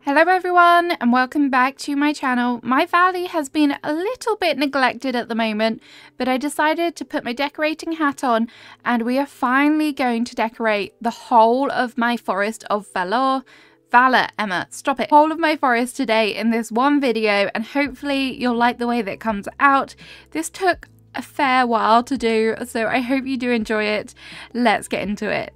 Hello everyone and welcome back to my channel. My valley has been a little bit neglected at the moment, but I decided to put my decorating hat on and we are finally going to decorate the whole of my forest of Valor, Emma, stop it. Whole of my forest today in this one video, and hopefully you'll like the way that comes out. This took a fair while to do, so I hope you do enjoy it. Let's get into it.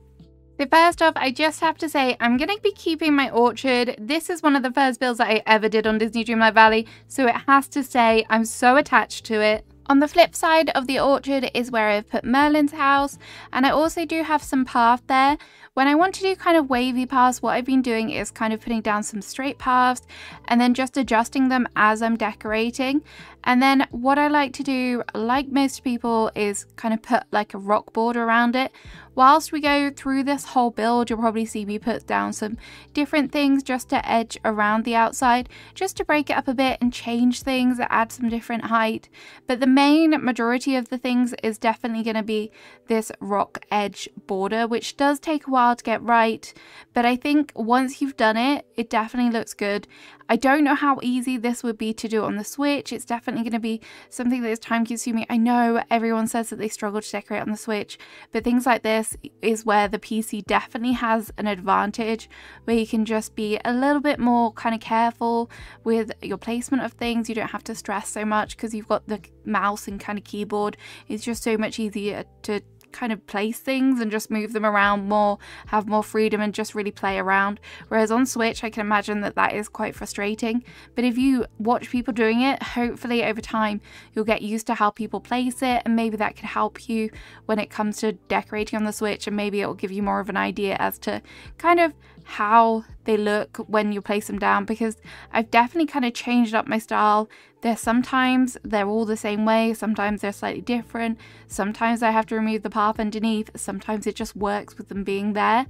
So first off, I just have to say I'm going to be keeping my orchard. This is one of the first builds that I ever did on Disney Dreamlight Valley, so it has to say I'm so attached to it. On the flip side of the orchard is where I've put Merlin's house, and I also do have some path there. When I want to do kind of wavy paths, what I've been doing is kind of putting down some straight paths and then just adjusting them as I'm decorating. And then what I like to do, like most people, is kind of put like a rock border around it. Whilst we go through this whole build, you'll probably see me put down some different things just to edge around the outside, just to break it up a bit and change things, add some different height. But the main majority of the things is definitely going to be this rock edge border, which does take a while to get right. But I think once you've done it, it definitely looks good. I don't know how easy this would be to do on the Switch. It's definitely going to be something that is time consuming. I know everyone says that they struggle to decorate on the Switch, but things like this is where the PC definitely has an advantage, where you can just be a little bit more kind of careful with your placement of things. You don't have to stress so much because you've got the mouse and kind of keyboard. It's just so much easier to kind of place things and just move them around more, have more freedom and just really play around. Whereas on Switch, I can imagine that that is quite frustrating. But if you watch people doing it, hopefully over time you'll get used to how people place it, and maybe that could help you when it comes to decorating on the Switch, and maybe it will give you more of an idea as to kind of how they look when you place them down, because I've definitely kind of changed up my style. Sometimes they're all the same way, sometimes they're slightly different, sometimes I have to remove the path underneath, sometimes it just works with them being there.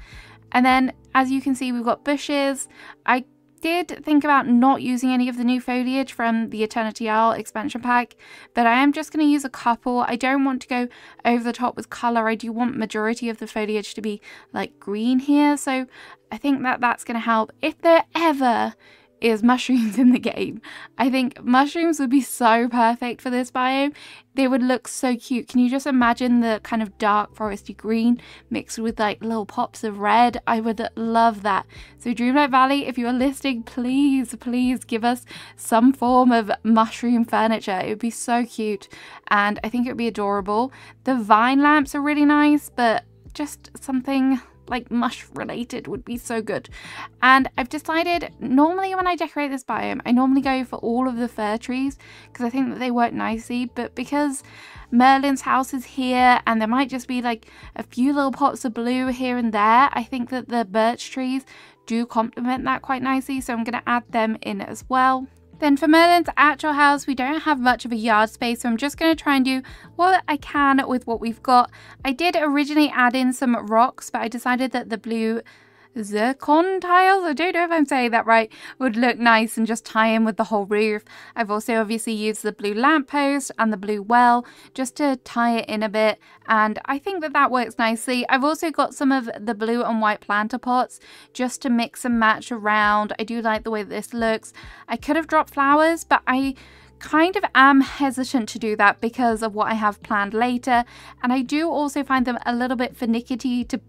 And then as you can see, we've got bushes. I did think about not using any of the new foliage from the Eternity Isle expansion pack, but I am just going to use a couple. I don't want to go over the top with colour. I do want majority of the foliage to be like green here, so I think that that's going to help. If there ever is mushrooms in the game, I think mushrooms would be so perfect for this biome. They would look so cute. Can you just imagine the kind of dark foresty green mixed with like little pops of red? I would love that. So Dreamlight Valley, if you are listening, please give us some form of mushroom furniture. It would be so cute, and I think it would be adorable. The vine lamps are really nice, but just something like mush related would be so good. And I've decided, normally when I decorate this biome, I normally go for all of the fir trees because I think that they work nicely, but because Merlin's house is here and there might just be like a few little pops of blue here and there, I think that the birch trees do complement that quite nicely, so I'm going to add them in as well. Then for Merlin's actual house, we don't have much of a yard space, so I'm just going to try and do what I can with what we've got. I did originally add in some rocks, but I decided that the blue zircon tiles, I don't know if I'm saying that right, would look nice and just tie in with the whole roof. I've also obviously used the blue lamppost and the blue well just to tie it in a bit, and I think that that works nicely. I've also got some of the blue and white planter pots just to mix and match around. I do like the way that this looks. I could have dropped flowers, but I kind of am hesitant to do that because of what I have planned later, and I do also find them a little bit finicky to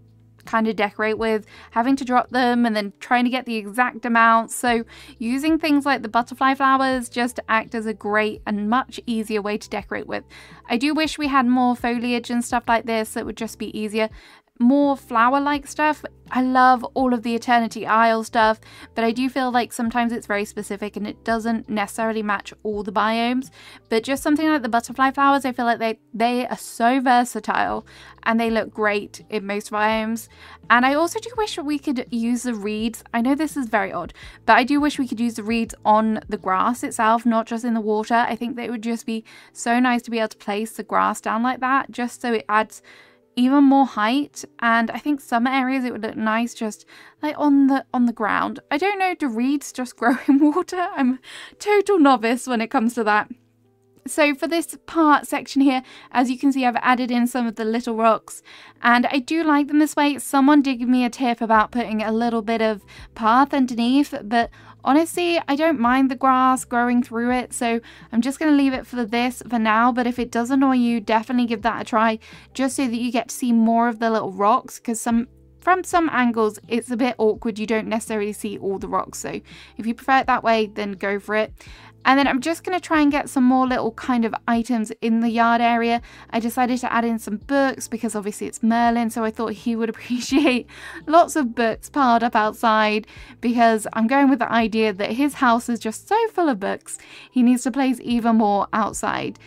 kind of decorate with, having to drop them and then trying to get the exact amount. So using things like the butterfly flowers just act as a great and much easier way to decorate with. I do wish we had more foliage and stuff like this that would just be easier. More flower-like stuff. I love all of the Eternity Isle stuff, but I do feel like sometimes it's very specific and it doesn't necessarily match all the biomes. But just something like the butterfly flowers, I feel like they are so versatile and they look great in most biomes. And I also do wish that we could use the reeds. I know this is very odd, but I do wish we could use the reeds on the grass itself, not just in the water. I think that it would just be so nice to be able to place the grass down like that, just so it adds even more height. And I think some areas it would look nice just like on the ground. I don't know, do reeds just grow in water? I'm a total novice when it comes to that. So for this part section here, as you can see, I've added in some of the little rocks, and I do like them this way. Someone did give me a tip about putting a little bit of path underneath, but Honestly, I don't mind the grass growing through it, so I'm just going to leave it for this for now. But if it does annoy you, definitely give that a try, just so that you get to see more of the little rocks, because from some angles it's a bit awkward. You don't necessarily see all the rocks, so if you prefer it that way, then go for it. And then I'm just going to try and get some more little kind of items in the yard area. I decided to add in some books because obviously it's Merlin, so I thought he would appreciate lots of books piled up outside, because I'm going with the idea that his house is just so full of books. He needs to place even more outside.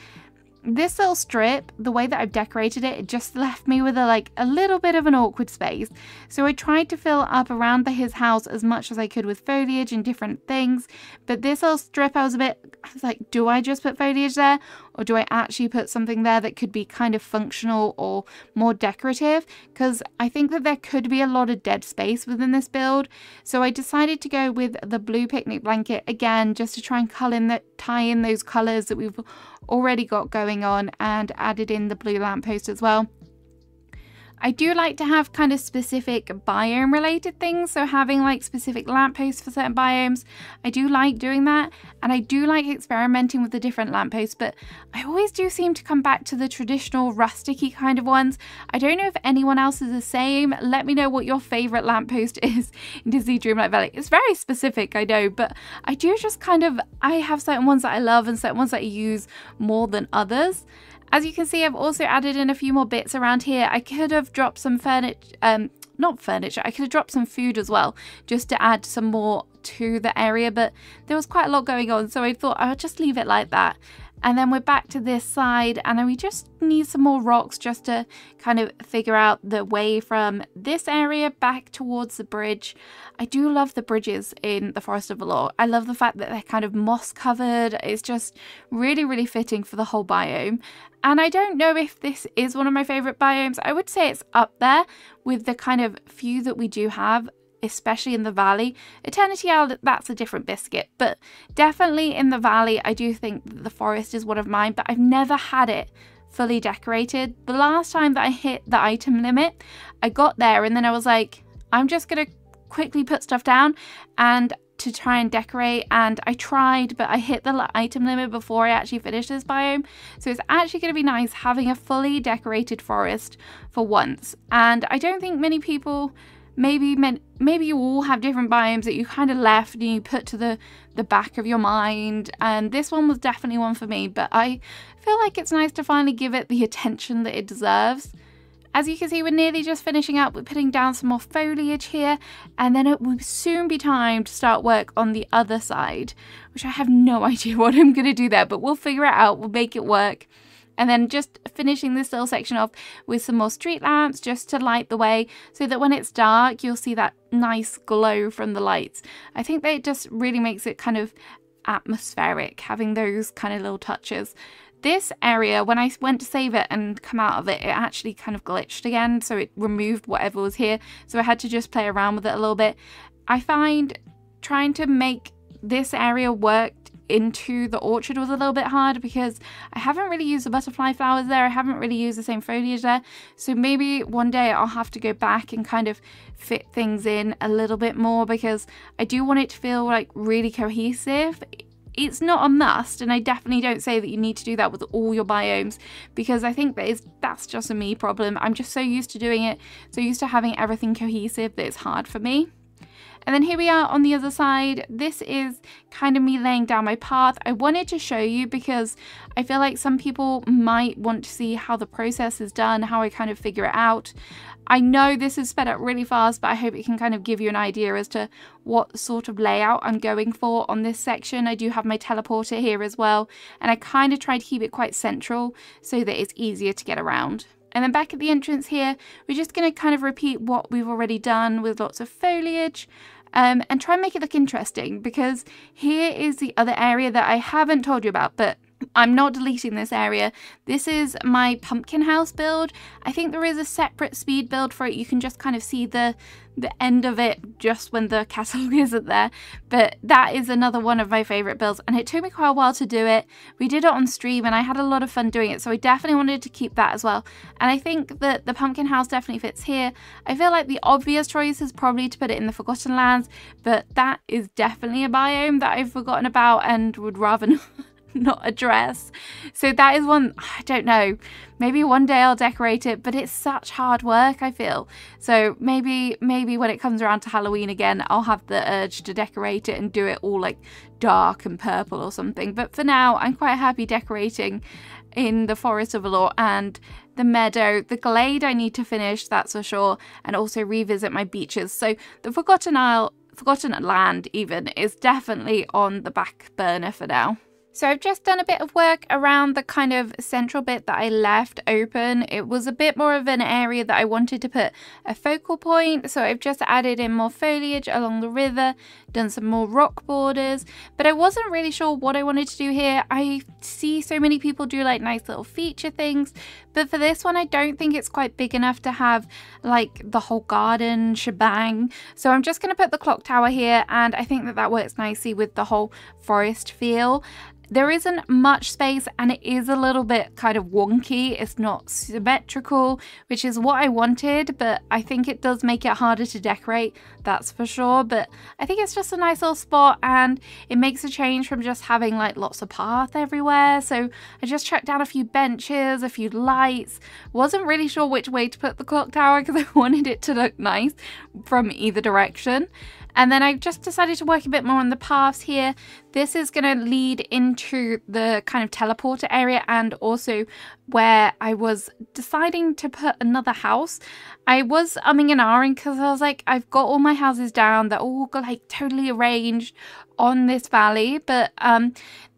This little strip, the way that I've decorated it, it just left me with a little bit of an awkward space. So I tried to fill up around his house as much as I could with foliage and different things. But this little strip, I was like, do I just put foliage there? Or do I actually put something there that could be kind of functional or more decorative? Because I think that there could be a lot of dead space within this build. So I decided to go with the blue picnic blanket again, just to try and tie in those colours that we've already got going on, and added in the blue lamppost as well. I do like to have kind of specific biome related things, so having like specific lampposts for certain biomes, I do like doing that, and I do like experimenting with the different lampposts, but I always do seem to come back to the traditional rusticy kind of ones. I don't know if anyone else is the same. Let me know what your favorite lamppost is in Disney Dreamlight Valley. It's very specific, I know, but I do just I have certain ones that I love and certain ones that I use more than others. As you can see, I've also added in a few more bits around here. I could have dropped some not furniture, I could have dropped some food as well, just to add some more to the area, but there was quite a lot going on, so I thought I'll just leave it like that. And then we're back to this side, and then we just need some more rocks just to kind of figure out the way from this area back towards the bridge. I do love the bridges in the Forest of Valor. I love the fact that they're kind of moss covered. It's just really, really fitting for the whole biome. And I don't know if this is one of my favorite biomes. I would say it's up there with the kind of few that we do have, especially in the valley. Eternity Isle, that's a different biscuit, but definitely in the valley, I do think the forest is one of mine, but I've never had it fully decorated. The last time that I hit the item limit, I got there and then I was like, I'm just gonna quickly put stuff down and to try and decorate, and I tried, but I hit the item limit before I actually finished this biome. So it's actually going to be nice having a fully decorated forest for once. And I don't think many people, maybe you all have different biomes that you kind of left and you put to the back of your mind, and this one was definitely one for me, but I feel like it's nice to finally give it the attention that it deserves. As you can see, we're nearly just finishing up. We're putting down some more foliage here, and then it will soon be time to start work on the other side, which I have no idea what I'm going to do there, but we'll figure it out. We'll make it work. And then just finishing this little section off with some more street lamps just to light the way, so that when it's dark, you'll see that nice glow from the lights. I think that it just really makes it kind of atmospheric, having those kind of little touches. This area, when I went to save it and come out of it, it actually kind of glitched again, so it removed whatever was here, so I had to just play around with it a little bit. I find trying to make this area work into the orchard was a little bit hard, because I haven't really used the butterfly flowers there, I haven't really used the same foliage there, so maybe one day I'll have to go back and kind of fit things in a little bit more, because I do want it to feel like really cohesive. It's not a must, and I definitely don't say that you need to do that with all your biomes, because I think that's just a me problem. I'm just so used to doing it, so used to having everything cohesive, that it's hard for me. And then here we are on the other side. This is kind of me laying down my path. I wanted to show you because I feel like some people might want to see how the process is done, how I kind of figure it out. I know this is sped up really fast, but I hope it can kind of give you an idea as to what sort of layout I'm going for on this section. I do have my teleporter here as well, and I kind of try to keep it quite central so that it's easier to get around. And then back at the entrance here, we're just going to kind of repeat what we've already done with lots of foliage, and try and make it look interesting, because here is the other area that I haven't told you about, but I'm not deleting this area. This is my pumpkin house build. I think there is a separate speed build for it. You can just kind of see the end of it just when the castle isn't there. But that is another one of my favorite builds, and it took me quite a while to do it. We did it on stream and I had a lot of fun doing it, so I definitely wanted to keep that as well. And I think that the pumpkin house definitely fits here. I feel like the obvious choice is probably to put it in the Forgotten Lands, but that is definitely a biome that I've forgotten about and would rather not address. So that is one, I don't know, maybe one day I'll decorate it, but it's such hard work, I feel. So maybe when it comes around to Halloween again, I'll have the urge to decorate it and do it all like dark and purple or something. But for now, I'm quite happy decorating in the Forest of Valor and the meadow. The glade I need to finish, that's for sure, and also revisit my beaches. So the Forgotten Land even is definitely on the back burner for now. So I've just done a bit of work around the kind of central bit that I left open. It was a bit more of an area that I wanted to put a focal point. So I've just added in more foliage along the river, done some more rock borders, but I wasn't really sure what I wanted to do here. I see so many people do like nice little feature things, but for this one, I don't think it's quite big enough to have like the whole garden shebang. So I'm just going to put the clock tower here, and I think that that works nicely with the whole forest feel. There isn't much space and it is a little bit kind of wonky. It's not symmetrical, which is what I wanted, but I think it does make it harder to decorate, that's for sure. But I think it's just a nice little spot, and it makes a change from just having like lots of path everywhere. So I just chucked down a few benches, a few lights. Wasn't really sure which way to put the clock tower because I wanted it to look nice from either direction. And then I just decided to work a bit more on the paths here. This is going to lead into the kind of teleporter area, and also where I was deciding to put another house. I was umming and ahhing because I was like, I've got all my houses down. They're all like totally arranged on this valley, but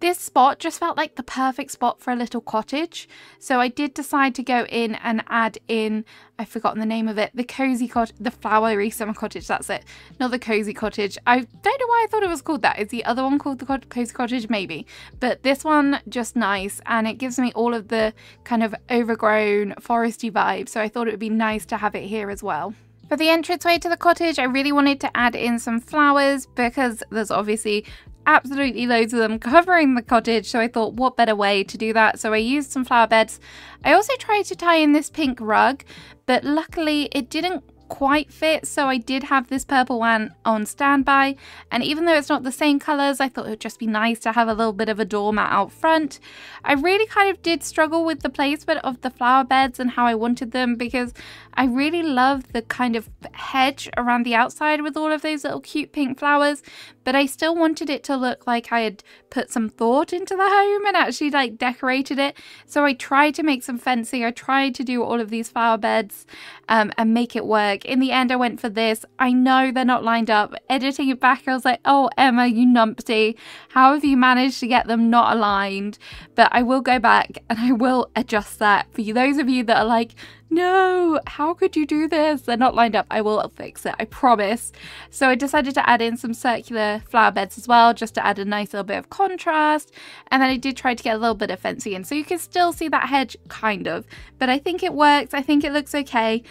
this spot just felt like the perfect spot for a little cottage. So I did decide to go in and add in, I've forgotten the name of it, the cozy cottage, the flowery summer cottage, that's it, not the cozy cottage. I don't know why I thought it was called that. Is the other one called the cozy cottage? Maybe, but this one just nice, and it gives me all of the kind of overgrown foresty vibe, so I thought it would be nice to have it here as well. For the entranceway to the cottage, I really wanted to add in some flowers because there's obviously absolutely loads of them covering the cottage, so I thought what better way to do that. So I used some flower beds. I also tried to tie in this pink rug, but luckily it didn't quite fit, so I did have this purple one on standby, and even though it's not the same colours, I thought it would just be nice to have a little bit of a doormat out front. I really kind of did struggle with the placement of the flower beds and how I wanted them, because I really love the kind of hedge around the outside with all of those little cute pink flowers, but I still wanted it to look like I had put some thought into the home and actually like decorated it. So I tried to make some fencing, I tried to do all of these flower beds and make it work. In the end, I went for this. I know they're not lined up. Editing it back, I was like, oh, Emma, you numpty. How have you managed to get them not aligned? But I will go back and I will adjust that. For you, those of you that are like, no, how could you do this? They're not lined up. I will fix it, I promise. So I decided to add in some circular flower beds as well, just to add a nice little bit of contrast. And then I did try to get a little bit of fencing in, so you can still see that hedge, kind of. But I think it works. I think it looks okay.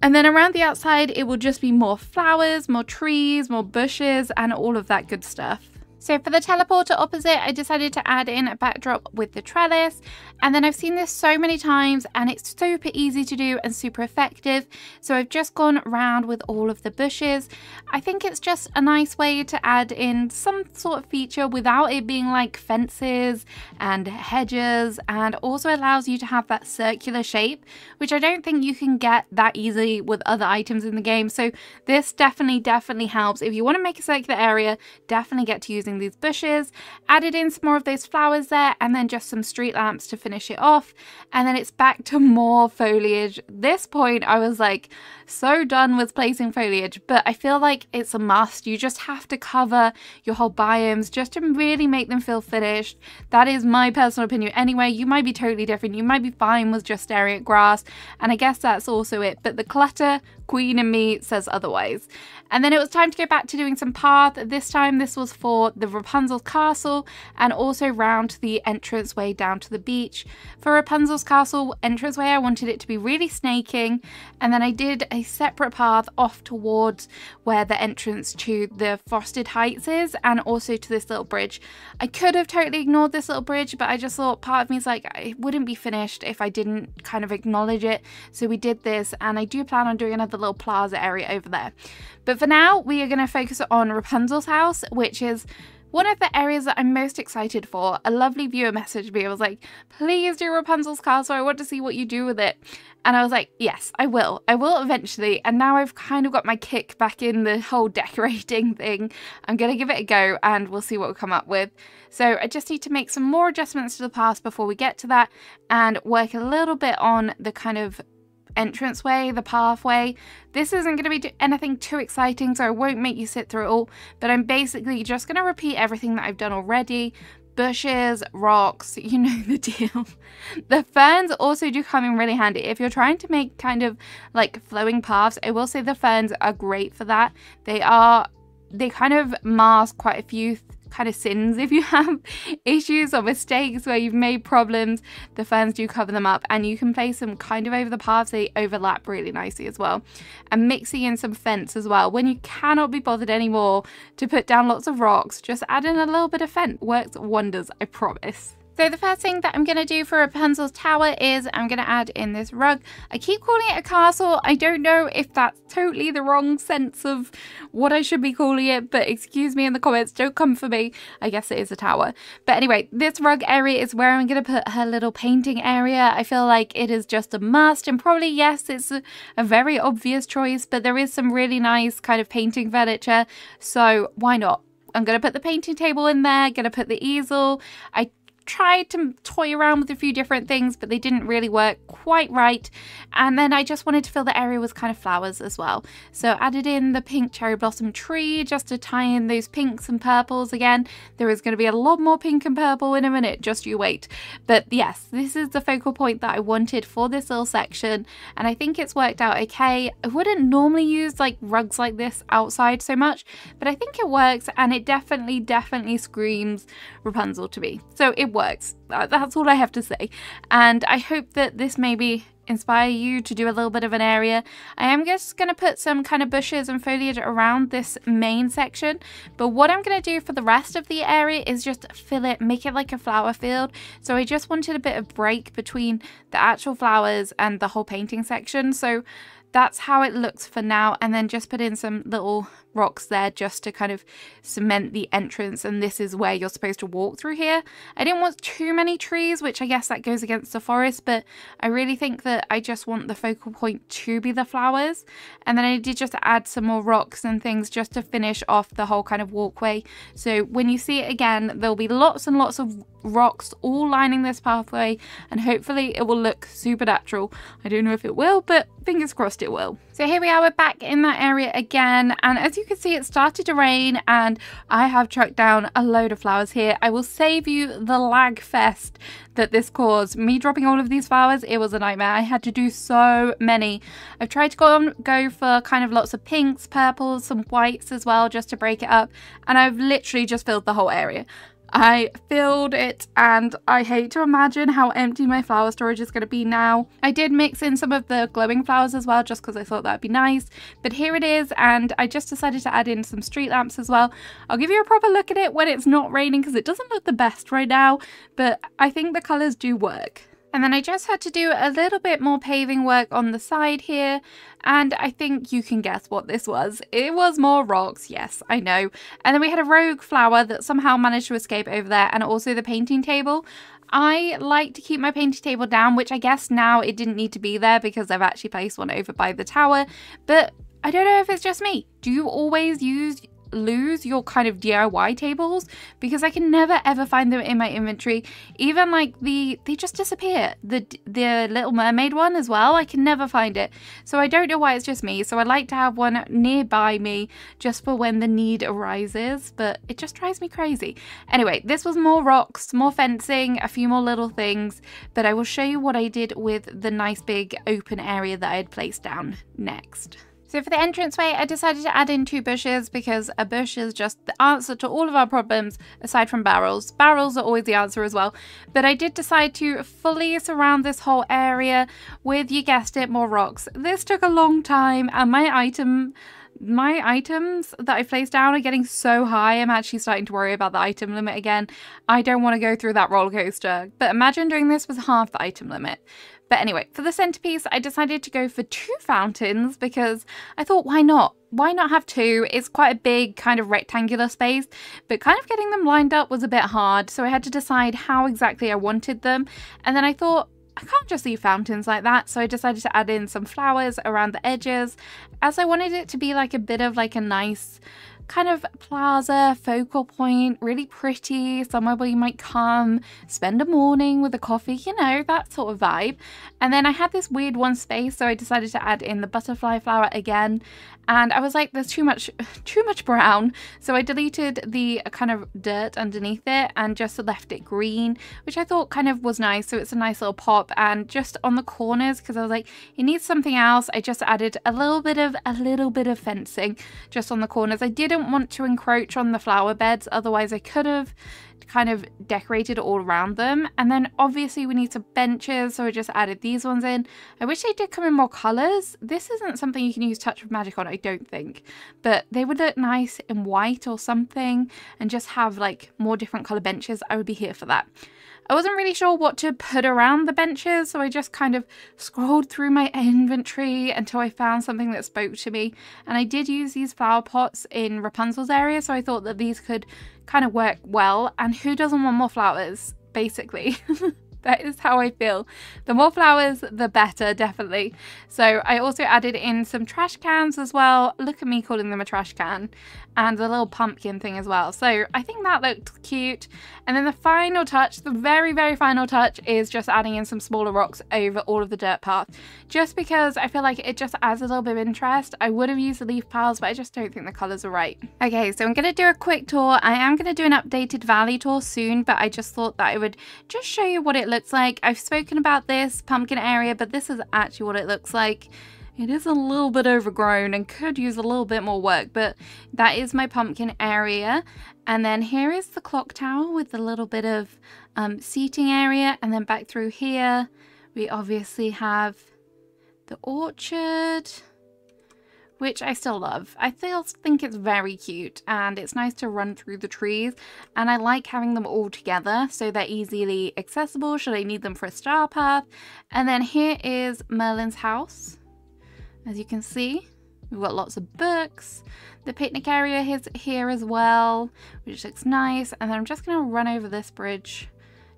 And then around the outside, it will just be more flowers, more trees, more bushes, and all of that good stuff. So for the teleporter opposite, I decided to add in a backdrop with the trellis. And then I've seen this so many times and it's super easy to do and super effective. So I've just gone around with all of the bushes. I think it's just a nice way to add in some sort of feature without it being like fences and hedges, and also allows you to have that circular shape, which I don't think you can get that easily with other items in the game. So this definitely helps. If you want to make a circular area, definitely get to using these bushes. Added in some more of those flowers there, and then just some street lamps to finish it off, and then it's back to more foliage. This point I was like so done with placing foliage, but I feel like it's a must. You just have to cover your whole biomes just to really make them feel finished. That is my personal opinion anyway. You might be totally different. You might be fine with just staring at grass, and I guess that's also it, but the clutter queen in me says otherwise. And then it was time to go back to doing some path. This time this was for the Rapunzel's castle and also round the entranceway down to the beach. For Rapunzel's castle entranceway, I wanted it to be really snaking, and then I did a separate path off towards where the entrance to the Frosted Heights is, and also to this little bridge. I could have totally ignored this little bridge, but I just thought, part of me is like, it wouldn't be finished if I didn't kind of acknowledge it. So we did this, and I do plan on doing another little plaza area over there. But for now, we are going to focus on Rapunzel's house, which is one of the areas that I'm most excited for. A lovely viewer messaged me. I was like, please do Rapunzel's castle. I want to see what you do with it. And I was like, yes, I will. I will eventually. And now I've kind of got my kick back in the whole decorating thing. I'm going to give it a go and we'll see what we come up with. So I just need to make some more adjustments to the path before we get to that and work a little bit on the kind of entranceway, the pathway. This isn't going to be anything too exciting, so I won't make you sit through it all, but I'm basically just going to repeat everything that I've done already. Bushes, rocks, you know the deal. The ferns also do come in really handy. If you're trying to make kind of like flowing paths, I will say the ferns are great for that. They kind of mask quite a few kind of sins. If you have issues or mistakes where you've made problems, the ferns do cover them up, and you can place them kind of over the paths. They overlap really nicely as well. And mixing in some fence as well. When you cannot be bothered anymore to put down lots of rocks, just add in a little bit of fence. Works wonders, I promise. So the first thing that I'm going to do for Rapunzel's tower is I'm going to add in this rug. I keep calling it a castle. I don't know if that's totally the wrong sense of what I should be calling it, but excuse me in the comments, don't come for me. I guess it is a tower. But anyway, this rug area is where I'm going to put her little painting area. I feel like it is just a must, and probably, yes, it's a very obvious choice, but there is some really nice kind of painting furniture, so why not? I'm going to put the painting table in there, going to put the easel. I tried to toy around with a few different things, but they didn't really work quite right. And then I just wanted to fill the area with kind of flowers as well. So added in the pink cherry blossom tree just to tie in those pinks and purples again. There is going to be a lot more pink and purple in a minute, just you wait. But yes, this is the focal point that I wanted for this little section, and I think it's worked out okay. I wouldn't normally use like rugs like this outside so much, but I think it works, and it definitely screams Rapunzel to me. So it works. That's all I have to say, and I hope that this maybe inspire you to do a little bit of an area. I am just going to put some kind of bushes and foliage around this main section, but what I'm going to do for the rest of the area is just fill it, make it like a flower field. So I just wanted a bit of break between the actual flowers and the whole painting section, so that's how it looks for now. And then just put in some little rocks there just to kind of cement the entrance, and this is where you're supposed to walk through here. I didn't want too many trees, which I guess that goes against the forest, but I really think that I just want the focal point to be the flowers. And then I did just add some more rocks and things just to finish off the whole kind of walkway. So when you see it again, there'll be lots and lots of rocks all lining this pathway, and hopefully it will look super natural. I don't know if it will, but fingers crossed it will. So here we are, we're back in that area again, and as you can see, it started to rain and I have chucked down a load of flowers here. I will save you the lag fest that this caused. Me dropping all of these flowers, it was a nightmare. I had to do so many. I've tried to go for kind of lots of pinks, purples, some whites as well, just to break it up, and I've literally just filled the whole area. I filled it, and I hate to imagine how empty my flower storage is going to be now. I did mix in some of the glowing flowers as well, just because I thought that'd be nice, but here it is, and I just decided to add in some street lamps as well. I'll give you a proper look at it when it's not raining, because it doesn't look the best right now, but I think the colours do work. And then I just had to do a little bit more paving work on the side here, and I think you can guess what this was. It was more rocks, yes, I know. And then we had a rogue flower that somehow managed to escape over there, and also the painting table. I like to keep my painting table down, which I guess now it didn't need to be there because I've actually placed one over by the tower, but I don't know if it's just me. Do you always lose your kind of DIY tables? Because I can never ever find them in my inventory. Even like they just disappear. The Little Mermaid one as well, I can never find it. So I don't know why it's just me. So I like to have one nearby me just for when the need arises, but it just drives me crazy. Anyway, this was more rocks, more fencing, a few more little things, but I will show you what I did with the nice big open area that I had placed down next. So for the entranceway, I decided to add in 2 bushes because a bush is just the answer to all of our problems aside from barrels. Barrels are always the answer as well. But I did decide to fully surround this whole area with, you guessed it, more rocks. This took a long time and my items that I placed down are getting so high. I'm actually starting to worry about the item limit again. I don't want to go through that roller coaster. But imagine doing this with half the item limit. But anyway, for the centerpiece, I decided to go for 2 fountains because I thought, why not? Why not have 2? It's quite a big kind of rectangular space, but kind of getting them lined up was a bit hard. So I had to decide how exactly I wanted them. And then I thought, I can't just leave fountains like that, so I decided to add in some flowers around the edges, as I wanted it to be like a bit of like a nice kind of plaza focal point, really pretty, somewhere where you might come, spend a morning with a coffee, you know, that sort of vibe. And then I had this weird one space, so I decided to add in the butterfly flower again. And I was like, there's too much brown. So I deleted the kind of dirt underneath it and just left it green, which I thought kind of was nice. So it's a nice little pop. And just on the corners, because I was like, it needs something else, I just added a little bit of fencing just on the corners. I didn't want to encroach on the flower beds, otherwise I could have kind of decorated all around them. And then obviously we need some benches, so I just added these ones in. I wish they did come in more colors. This isn't something you can use Touch of Magic on, I don't think, but they would look nice in white or something, and just have like more different color benches. I would be here for that. I wasn't really sure what to put around the benches, so I just kind of scrolled through my inventory until I found something that spoke to me. And I did use these flower pots in Rapunzel's area, so I thought that these could kind of work well. And who doesn't want more flowers, basically? That is how I feel. The more flowers, the better, definitely. So I also added in some trash cans as well. Look at me calling them a trash can. And the little pumpkin thing as well. So I think that looked cute. And then the final touch, the very, very final touch, is just adding in some smaller rocks over all of the dirt path. Just because I feel like it just adds a little bit of interest. I would have used the leaf piles, but I just don't think the colours are right. Okay, so I'm going to do a quick tour. I am going to do an updated valley tour soon, but I just thought that I would just show you what it looks like. I've spoken about this pumpkin area, but this is actually what it looks like. It is a little bit overgrown and could use a little bit more work, but that is my pumpkin area. And then here is the clock tower with a little bit of seating area. And then back through here, we obviously have the orchard, which I still love. I still think it's very cute, and it's nice to run through the trees, and I like having them all together so they're easily accessible should I need them for a star path. And then here is Merlin's house. As you can see, we've got lots of books. The picnic area is here as well, which looks nice. And then I'm just going to run over this bridge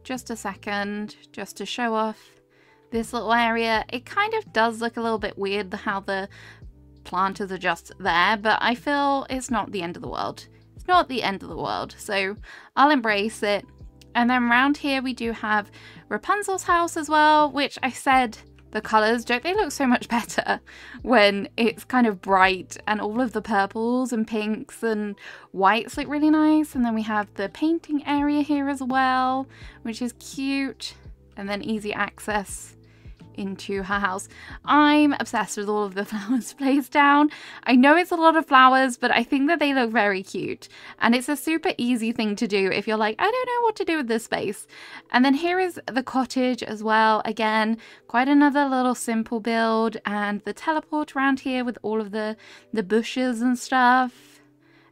just a second, just to show off this little area. It kind of does look a little bit weird how the planters are just there, but I feel it's not the end of the world. It's not the end of the world, so I'll embrace it. And then around here we do have Rapunzel's house as well, which I said, the colours, don't they look so much better when it's kind of bright, and all of the purples and pinks and whites look really nice. And then we have the painting area here as well, which is cute, and then easy access into her house. I'm obsessed with all of the flowers placed down. I know it's a lot of flowers, but I think that they look very cute, and it's a super easy thing to do if you're like, I don't know what to do with this space. And then here is the cottage as well. Again, quite another little simple build, and the teleport around here with all of the bushes and stuff.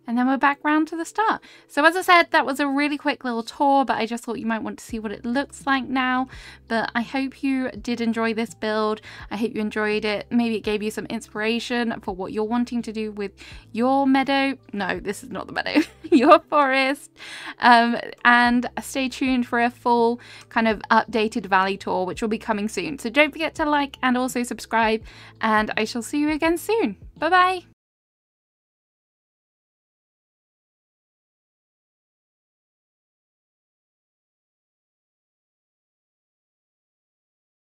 And then we're back round to the start. So as I said, that was a really quick little tour, but I just thought you might want to see what it looks like now. But I hope you did enjoy this build. I hope you enjoyed it. Maybe it gave you some inspiration for what you're wanting to do with your meadow. No, this is not the meadow. Your forest. And stay tuned for a full kind of updated valley tour, which will be coming soon. So don't forget to like and also subscribe, and I shall see you again soon. Bye bye.